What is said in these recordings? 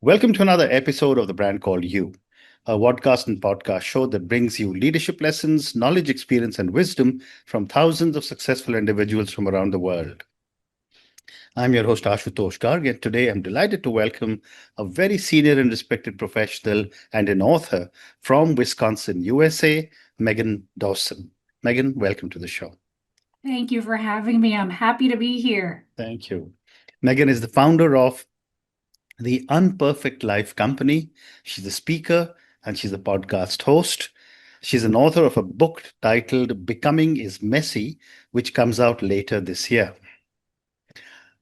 Welcome to another episode of The Brand Called You, a podcast and podcast show that brings you leadership lessons, knowledge, experience, and wisdom from thousands of successful individuals from around the world. I'm your host, Ashutosh Garg, and today I'm delighted to welcome a very senior and respected professional and an author from Wisconsin, USA, Meghann Dawson. Meghann, welcome to the show. Thank you for having me. I'm happy to be here. Thank you. Meghann is the founder of the Unperfect Life Company. She's a speaker and she's a podcast host. She's an author of a book titled Becoming is Messy, which comes out later this year.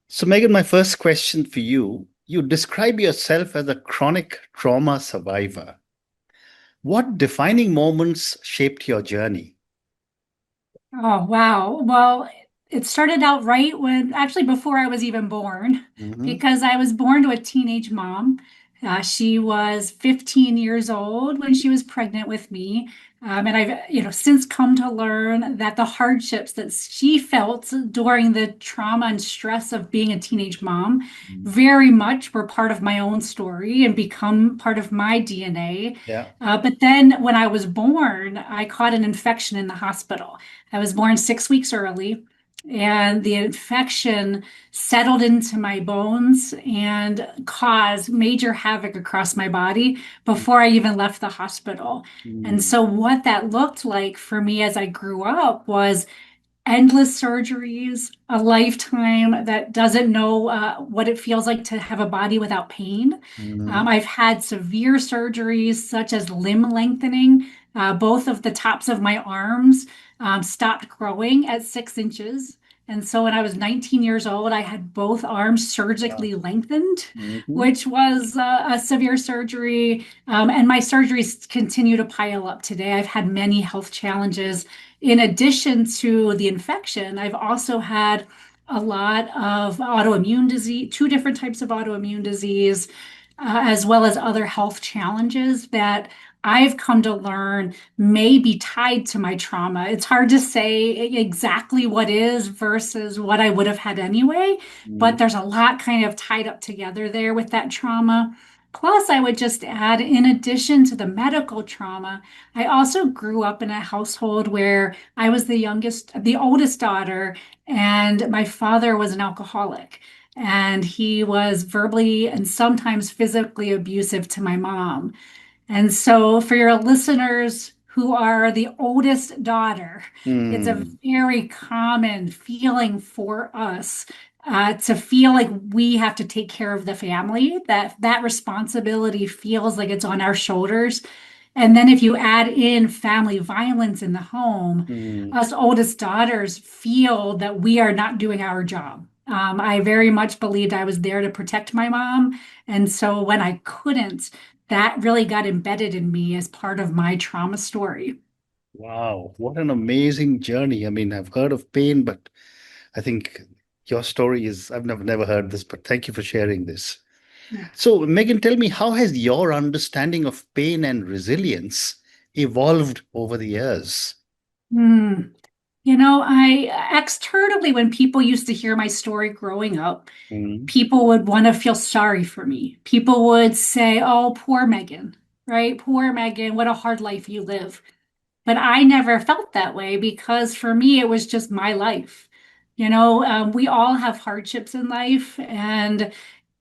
So, Meghann, my first question for you, you describe yourself as a chronic trauma survivor. What defining moments shaped your journey? Oh, wow. Well, it started out right when, actually, before I was even born, Mm-hmm. because I was born to a teenage mom. She was 15 years old when she was pregnant with me. And I've, since come to learn that the hardships that she felt during the trauma and stress of being a teenage mom very much were part of my own story and become part of my DNA. Yeah. But then when I was born, I caught an infection in the hospital. I was born 6 weeks early, and the infection settled into my bones and caused major havoc across my body before I even left the hospital. And Mm. so, what that looked like for me as I grew up was endless surgeries, a lifetime that doesn't know what it feels like to have a body without pain. Mm. I've had severe surgeries such as limb lengthening. Both of the tops of my arms stopped growing at 6 inches. And so when I was 19 years old, I had both arms Wow. surgically lengthened, Mm-hmm. which was a severe surgery. And my surgeries continue to pile up today. I've had many health challenges. In addition to the infection, I've also had a lot of autoimmune disease, two different types of autoimmune disease, as well as other health challenges that I've come to learn may be tied to my trauma. It's hard to say exactly what is versus what I would have had anyway, but there's a lot kind of tied up together there with that trauma. Plus, I would just add, in addition to the medical trauma, I also grew up in a household where I was the oldest daughter, and my father was an alcoholic. And he was verbally and sometimes physically abusive to my mom. And so, for your listeners who are the oldest daughter, it's a Mm. very common feeling for us to feel like we have to take care of the family, that responsibility feels like it's on our shoulders. And then, if you add in family violence in the home, Mm. us oldest daughters feel that we are not doing our job. I very much believed I was there to protect my mom. And so when I couldn't, that really got embedded in me as part of my trauma story. Wow, what an amazing journey. I mean, I've heard of pain, but I think your story is, I've never heard this, but thank you for sharing this. Yeah. So, Meghann, tell me, how has your understanding of pain and resilience evolved over the years? Hmm. I externally, when people used to hear my story growing up, Mm. people would want to feel sorry for me. People would say, "Oh, poor Megan, right? Poor Megan, what a hard life you live." But I never felt that way because for me, it was just my life. We all have hardships in life. And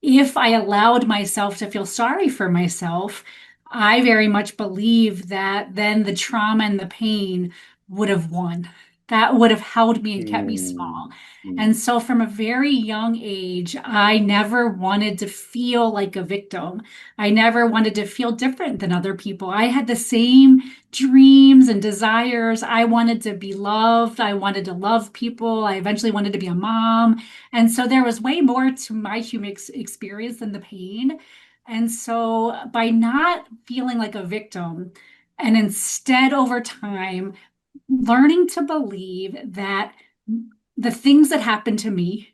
if I allowed myself to feel sorry for myself, I very much believe that then the trauma and the pain would have won. That would have held me and kept me Mm. small. Mm. And so, from a very young age, I never wanted to feel like a victim. I never wanted to feel different than other people. I had the same dreams and desires. I wanted to be loved. I wanted to love people. I eventually wanted to be a mom. And so there was way more to my human experience than the pain. And so by not feeling like a victim and instead over time learning to believe that the things that happen to me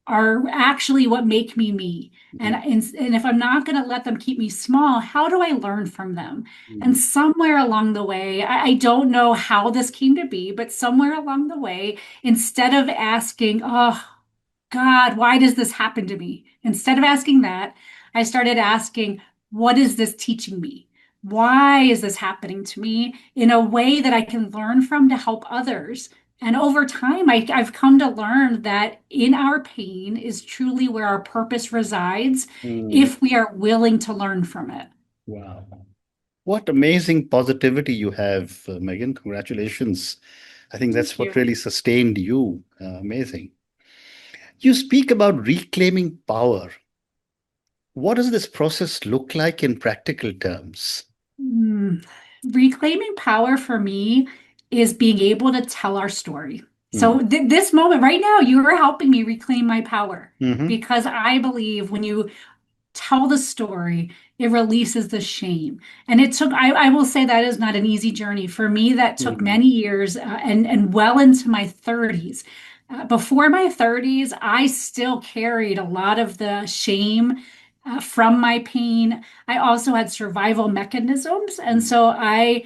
are actually what make me me. And, Mm. and, and if I'm not going to let them keep me small, how do I learn from them? And Mm. somewhere along the way, I don't know how this came to be, but somewhere along the way, instead of asking, oh, God, why does this happen to me? Instead of asking that, I started asking, what is this teaching me? Why is this happening to me in a way that I can learn from to help others? And over time, I've come to learn that in our pain is truly where our purpose resides Mm. if we are willing to learn from it. Wow. What amazing positivity you have, Meghann. Congratulations. I think that's Thank what you. really sustained you. Amazing. You speak about reclaiming power. What does this process look like in practical terms? Mm. Reclaiming power for me is being able to tell our story. Mm. So this moment right now, you are helping me reclaim my power Hmm. because I believe when you tell the story, it releases the shame. And it took, I will say that is not an easy journey. For me, that took Mm. many years and well into my 30s. Before my 30s, I still carried a lot of the shame from my pain. I also had survival mechanisms. And Mm. so I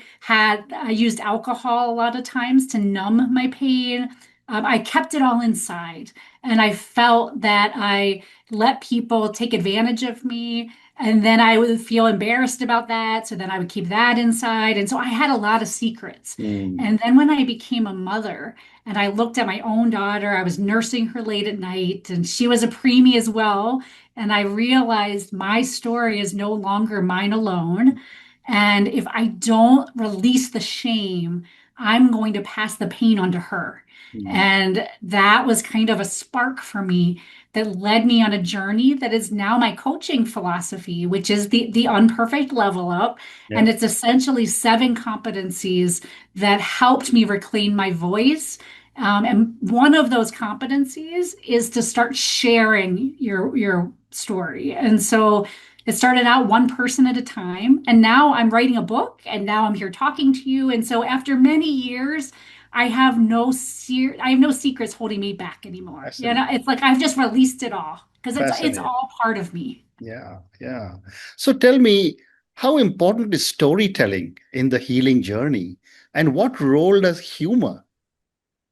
used alcohol a lot of times to numb my pain. I kept it all inside. And I felt that I let people take advantage of me. And then I would feel embarrassed about that. So then I would keep that inside. And so I had a lot of secrets. Mm. And then when I became a mother and I looked at my own daughter, I was nursing her late at night and she was a preemie as well. And I realized my story is no longer mine alone. And if I don't release the shame, I'm going to pass the pain on to her. Mm. And that was kind of a spark for me that led me on a journey that is now my coaching philosophy, which is the unperfect level up. Yeah. And it's essentially 7 competencies that helped me reclaim my voice. And one of those competencies is to start sharing your story. And so it started out one person at a time, and now I'm writing a book, and now I'm here talking to you. And so after many years, I have no secrets holding me back anymore. You know, Fascinating. it's like I've just released it all because it's Fascinating. all part of me. Yeah. Yeah. So tell me, how important is storytelling in the healing journey? And what role does humor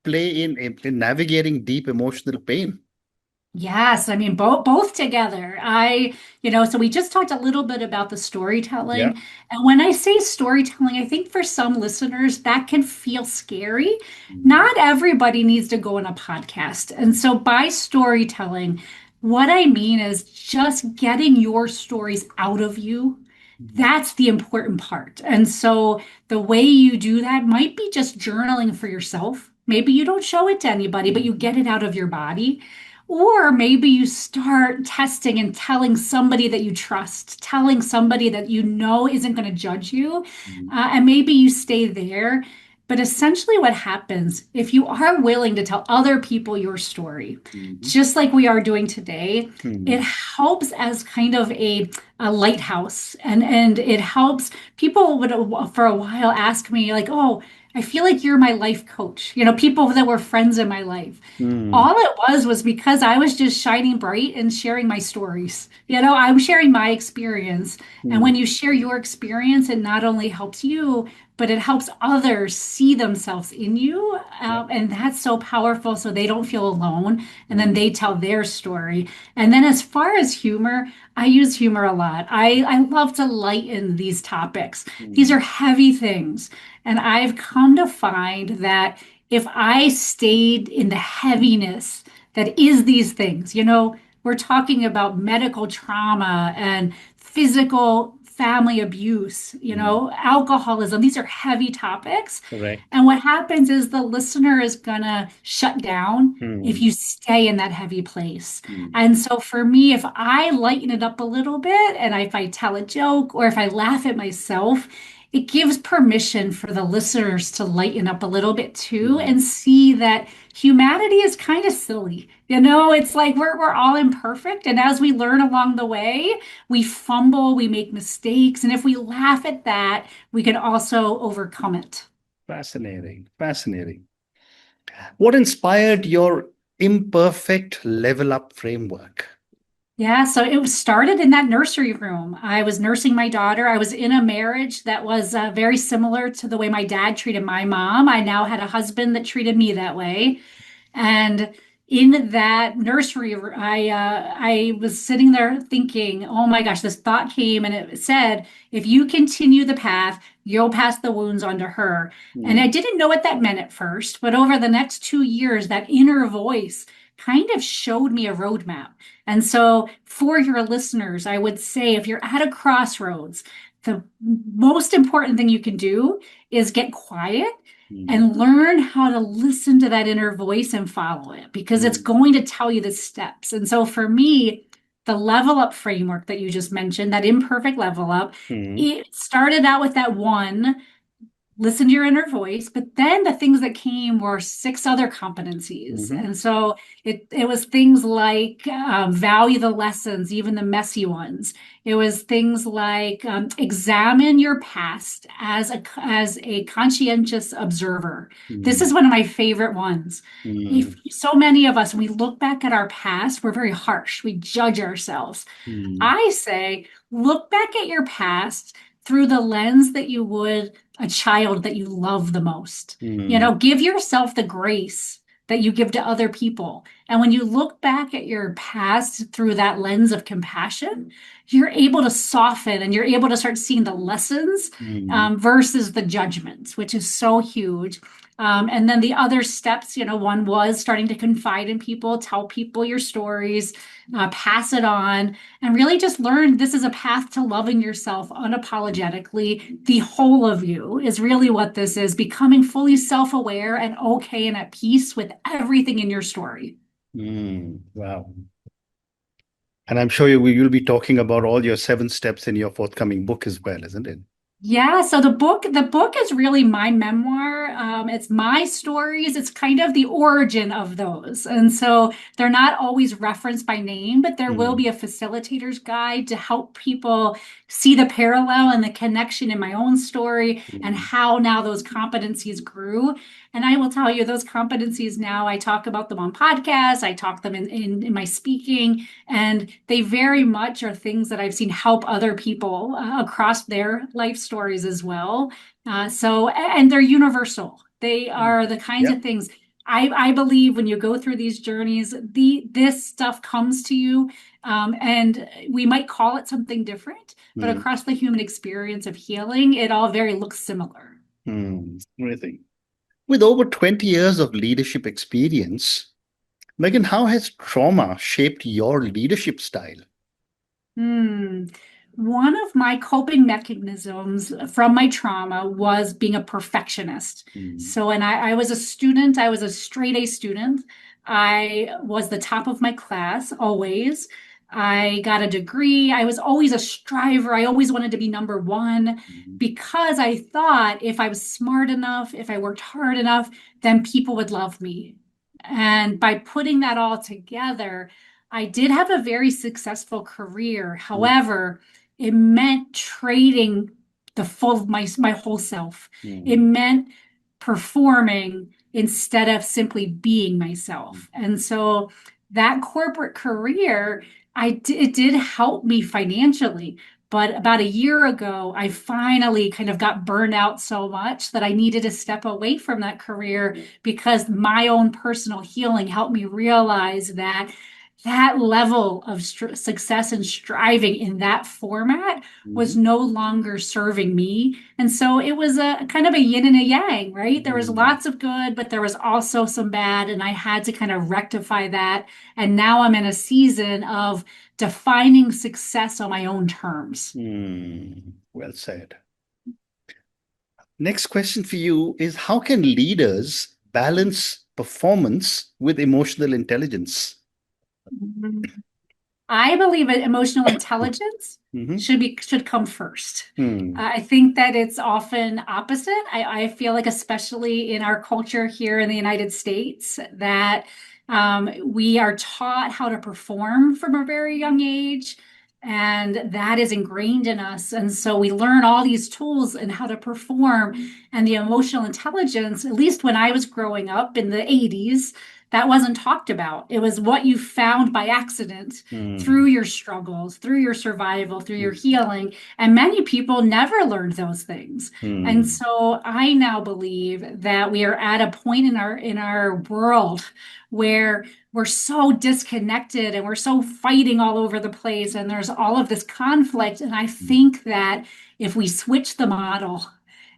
play in navigating deep emotional pain? Yes, I mean both together. So we just talked a little bit about the Yeah. storytelling. And when I say storytelling, I think for some listeners that can feel scary. Mm. Not everybody needs to go on a podcast. And so by storytelling, what I mean is just getting your stories out of you. Mm. That's the important part. And so the way you do that might be just journaling for yourself. Maybe you don't show it to anybody, but you Mm. get it out of your body. Or maybe you start testing and telling somebody that you trust, telling somebody that you know isn't going to judge you. Mm. And maybe you stay there. But essentially, what happens if you are willing to tell other people your story, Mhm. just like we are doing today, it Mhm. helps as kind of a lighthouse. And it helps people would for a while ask me, like, oh, I feel like you're my life coach. You know, people that were friends in my life. Mm. All it was because I was just shining bright and sharing my stories. You know, I'm sharing my experience. And Mm. when you share your experience, it not only helps you, but it helps others see themselves in you. Yeah. And that's so powerful so they don't feel alone. And then Mm. they tell their story. And then as far as humor, I use humor a lot. I love to lighten these topics. These Mm. are heavy things. And I've come to find that if I stayed in the heaviness that is these things, we're talking about medical trauma and physical family abuse, Mm. alcoholism. These are heavy topics. Correct. And what happens is the listener is going to shut down if Mm. you stay in that heavy place. Mm. And so for me, if I lighten it up a little bit and if I tell a joke or if I laugh at myself, it gives permission for the listeners to lighten up a little bit too Mm. and see that humanity is kind of silly. It's like we're all imperfect. And as we learn along the way, we fumble, we make mistakes. And if we laugh at that, we can also overcome it. Fascinating. Fascinating. What inspired your imperfect level up framework? Yeah, so it started in that nursery room. I was nursing my daughter. I was in a marriage that was very similar to the way my dad treated my mom. I now had a husband that treated me that way. And in that nursery, I was sitting there thinking, oh my gosh, this thought came and it said, if you continue the path, you'll pass the wounds onto her. And I Mm, didn't know what that meant at first, but over the next 2 years, that inner voice kind of showed me a roadmap. And so, for your listeners, I would say if you're at a crossroads, the most important thing you can do is get quiet mm, and learn how to listen to that inner voice and follow it because it's mm, going to tell you the steps. And so for me, the level up framework that you just mentioned, that imperfect level up, mm, it started out with that one listen to your inner voice, but then the things that came were six other competencies. mhm, And so it was things like value the lessons, even the messy ones. It was things like examine your past as a conscientious observer. This is mm, one of my favorite ones. If mm, so many of us, when we look back at our past, we're very harsh. We judge ourselves. mm, I say, look back at your past through the lens that you would a child that you love the most. You mm, know, give yourself the grace that you give to other people. And when you look back at your past through that lens of compassion, you're able to soften and you're able to start seeing the lessons mm, versus the judgments, which is so huge. And then the other steps, one was starting to confide in people, tell people your stories, pass it on, and really just learn this is a path to loving yourself unapologetically. The whole of you is really what this is, becoming fully self aware and okay and at peace with everything in your story. mm. Wow. And I'm sure you'll be talking about all your 7 steps in your forthcoming book as well, isn't it? Yeah, so the book is really my memoir. It's my stories. It's kind of the origin of those. And so they're not always referenced by name, but there will Mm, be a facilitator's guide to help people see the parallel and the connection in my own story and mm, how now those competencies grew. And I will tell you, those competencies now, I talk about them on podcasts, I talk them in my speaking, and they very much are things that I've seen help other people across their life stories as well. And they're universal. They mm. are the kinds Yep. of things I believe when you go through these journeys, this stuff comes to you. And we might call it something different, but Mm, across the human experience of healing, it all very looks similar. Amazing. With over 20 years of leadership experience, Megan, how has trauma shaped your leadership style? Hmm. One of my coping mechanisms from my trauma was being a perfectionist. Mm, So, when I was a student, I was a straight A student. I was the top of my class always. I got a degree. I was always a striver. I always wanted to be number one mm, because I thought if I was smart enough, if I worked hard enough, then people would love me. And by putting that all together, I did have a very successful career. mm, However, it meant trading the full my whole self. It mm, meant performing instead of simply being mm, myself. And so that corporate career, it did help me financially. But about a year ago, I finally kind of got burned out so much that I needed to step away from that career because my own personal healing helped me realize that that level of success and striving in that format was mhm, no longer serving me. And so it was a kind of a yin and a yang, right? There was mm, lots of good, but there was also some bad. And I had to kind of rectify that. And now I'm in a season of defining success on my own terms. Well said. Next question for you is how can leaders balance performance with emotional intelligence? I believe that emotional intelligence Mm-hmm. should come first. Mm, I think that it's often opposite. I feel like, especially in our culture here in the United States, that we are taught how to perform from a very young age, and that is ingrained in us. And so we learn all these tools and how to perform. And the emotional intelligence, at least when I was growing up in the 80s, that wasn't talked about. It was what you found by accident through Mm, your struggles, through your survival, through your mm, healing. And many people never learned those things. And mm, so I now believe that we are at a point in our world where we're so disconnected and we're so fighting all over the place and there's all of this conflict. And I mm, think that if we switch the model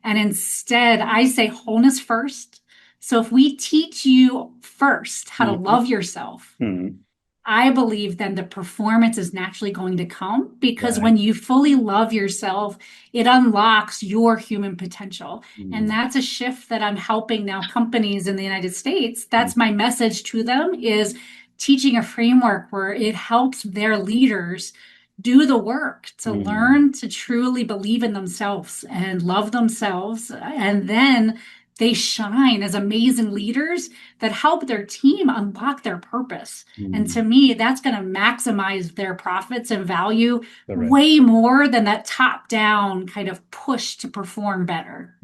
and instead I say wholeness first. So if we teach you first how to mhm, love yourself, mm. I believe then the performance is naturally going to come because Right. when you fully love yourself, it unlocks your human potential. And Mm, that's a shift that I'm helping now companies in the United States. mm, That's my message to them is teaching a framework where it helps their leaders do the work to mm, learn to truly believe in themselves and love themselves. And then they shine as amazing leaders that help their team unlock their purpose. And mm. to me, that's going to maximize their profits and value Correct. way more than that top down kind of push to perform better.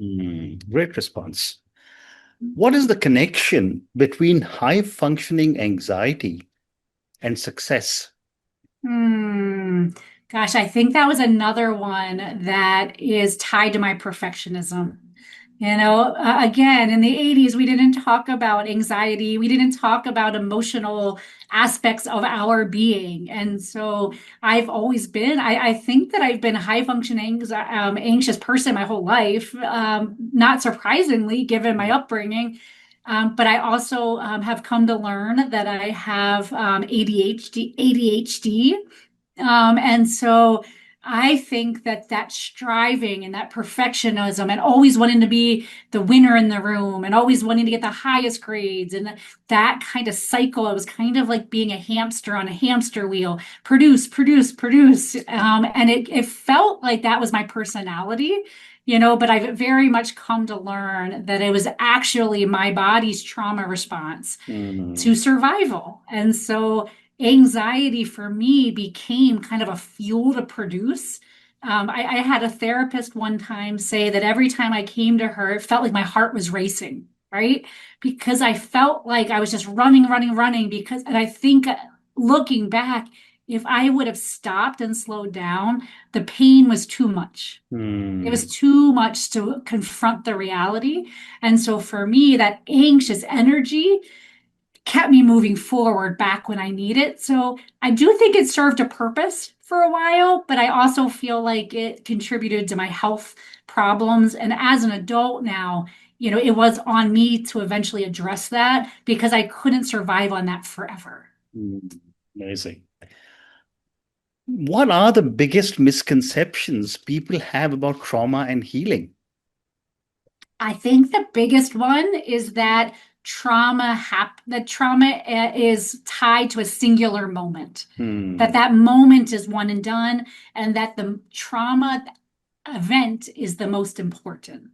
Great response. What is the connection between high functioning anxiety and success? Hmm. Gosh, I think that was another one that is tied to my perfectionism. Again, in the 80s, we didn't talk about anxiety. We didn't talk about emotional aspects of our being. And so I've always been, I think that I've been a high functioning, anxious person my whole life, not surprisingly, given my upbringing. But I also have come to learn that I have ADHD. And so I think that that striving and that perfectionism and always wanting to be the winner in the room and always wanting to get the highest grades and that kind of cycle, it was kind of like being a hamster on a hamster wheel, produce, produce, produce. And it felt like that was my personality. But I've very much come to learn that it was actually my body's trauma response Mm, to survival. And so anxiety for me became kind of a fuel to produce. I had a therapist one time say that every time I came to her, it felt like my heart was racing, right? Because I felt like I was just running, running, running. And I think looking back, if I would have stopped and slowed down, the pain was too much. It was mm, too much to confront the reality. And so for me, that anxious energy kept me moving forward back when I need it. So I do think it served a purpose for a while, but I also feel like it contributed to my health problems. And as an adult now, it was on me to eventually address that because I couldn't survive on that forever. mm. Amazing. What are the biggest misconceptions people have about trauma and healing? I think the biggest one is that trauma is tied to a singular moment. Hmm. That moment is one and done, and that the trauma event is the most important.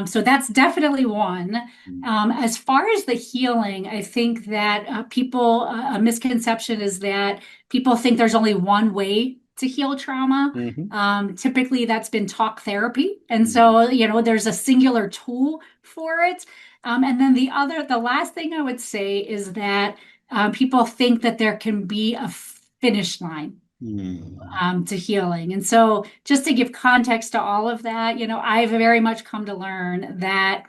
So that's definitely one. As far as the healing, I think that a misconception is that people think there's only one way to heal trauma. Mhm. Typically, that's been talk therapy. And Mhm. so, there's a singular tool for it. And then the last thing I would say is that people think that there can be a finish line Mhm. to healing. And so, just to give context to all of that, I've very much come to learn that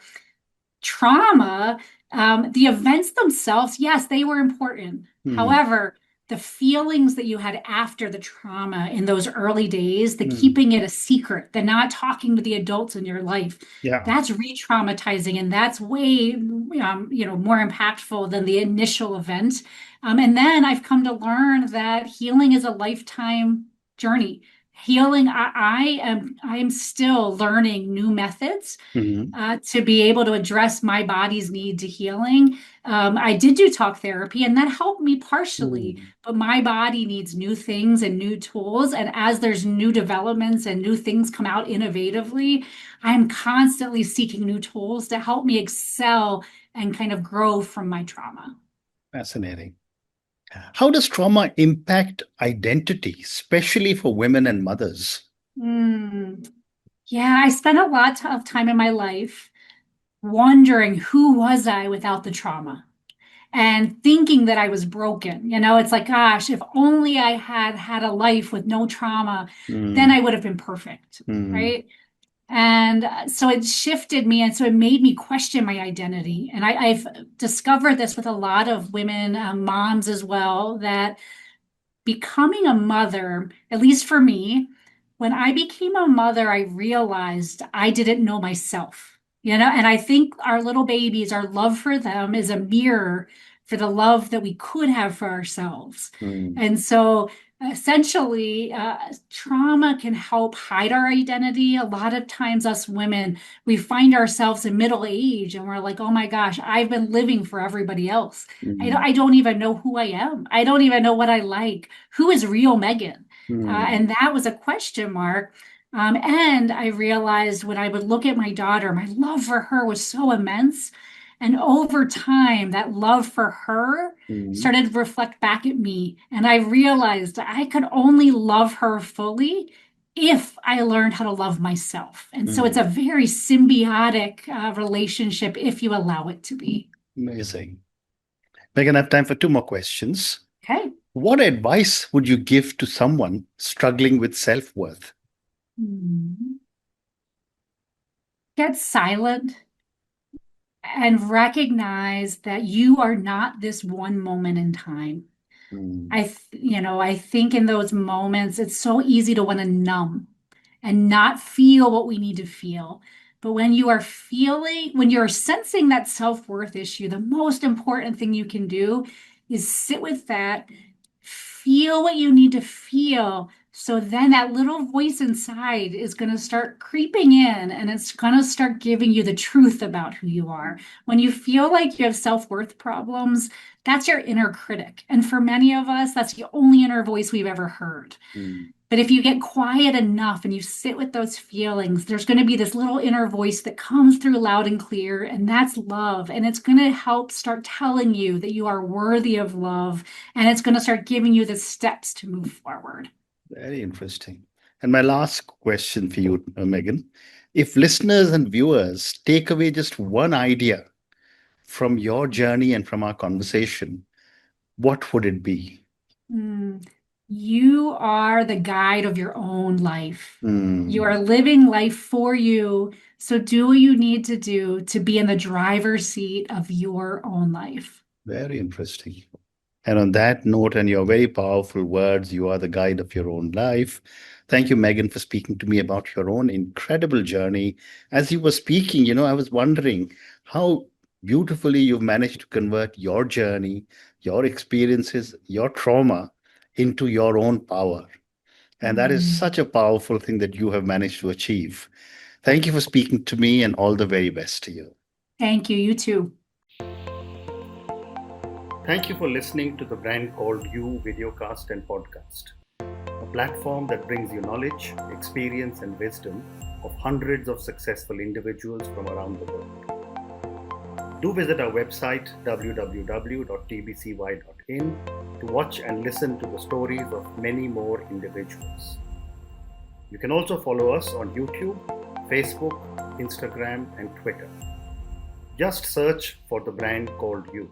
trauma, the events themselves, yes, they were important. Mhm. However, the feelings that you had after the trauma in those early days, the Mhm. keeping it a secret, the not talking to the adults in your life, Yeah. that's re-traumatizing and that's way, more impactful than the initial event. And then I've come to learn that healing is a lifetime journey. Healing, I am still learning new methods Mhm. to be able to address my body's need to healing. I did do talk therapy, and that helped me partially, Mhm. but my body needs new things and new tools. And as there's new developments and new things come out innovatively, I'm constantly seeking new tools to help me excel and kind of grow from my trauma. Fascinating. How does trauma impact identity, especially for women and mothers? Mm. Yeah, I spent a lot of time in my life wondering who was I without the trauma. and thinking that I was broken. It's like, gosh, if only I had had a life with no trauma, then mm, I would have been perfect, mm, right? And so it shifted me. And so it made me question my identity. And I've discovered this with a lot of women, moms as well, that becoming a mother, at least for me, when I became a mother, I realized I didn't know myself, and I think our little babies, our love for them is a mirror for the love that we could have for ourselves. mm, And so essentially, trauma can help hide our identity. A lot of times, us women, we find ourselves in middle age and we're like, oh my gosh, I've been living for everybody else. mm, I don't even know who I am. I don't even know what I like. Who is real Meghann? mm, And that was a question mark. And I realized when I would look at my daughter, my love for her was so immense. And over time, that love for her mm, started to reflect back at me. And I realized I could only love her fully if I learned how to love myself. And so it's mm. a very symbiotic relationship if you allow it to be. Amazing. Meghann, I have time for two more questions. Okay. What advice would you give to someone struggling with self-worth? Hmm. Get silent and recognize that you are not this one moment in time. Mm, I think in those moments, it's so easy to want to numb and not feel what we need to feel. But when you're sensing that self-worth issue, the most important thing you can do is sit with that, feel what you need to feel. So then that little voice inside is going to start creeping in and it's going to start giving you the truth about who you are. When you feel like you have self-worth problems, that's your inner critic. And for many of us, that's the only inner voice we've ever heard. mm, But if you get quiet enough and you sit with those feelings, there's going to be this little inner voice that comes through loud and clear, and that's love. And it's going to help start telling you that you are worthy of love, and it's going to start giving you the steps to move forward. very interesting. And my last question for you, Meghann. If listeners and viewers take away just one idea from your journey and from our conversation, what would it be? Mm. You are the guide of your own life. You Mm, are living life for you. So do what you need to do to be in the driver's seat of your own life. very interesting. And on that note, and your very powerful words, you are the guide of your own life. Thank you, Meghann, for speaking to me about your own incredible journey. As you were speaking, I was wondering how beautifully you've managed to convert your journey, your experiences, your trauma into your own power. And that is Mm. such a powerful thing that you have managed to achieve. Thank you for speaking to me, and all the very best to you. Thank you. You too. Thank you for listening to the Brand Called You videocast and podcast, a platform that brings you knowledge, experience, and wisdom of hundreds of successful individuals from around the world. Do visit our website www.tbcy.in to watch and listen to the stories of many more individuals. You can also follow us on YouTube, Facebook, Instagram, and Twitter. Just search for the Brand Called You.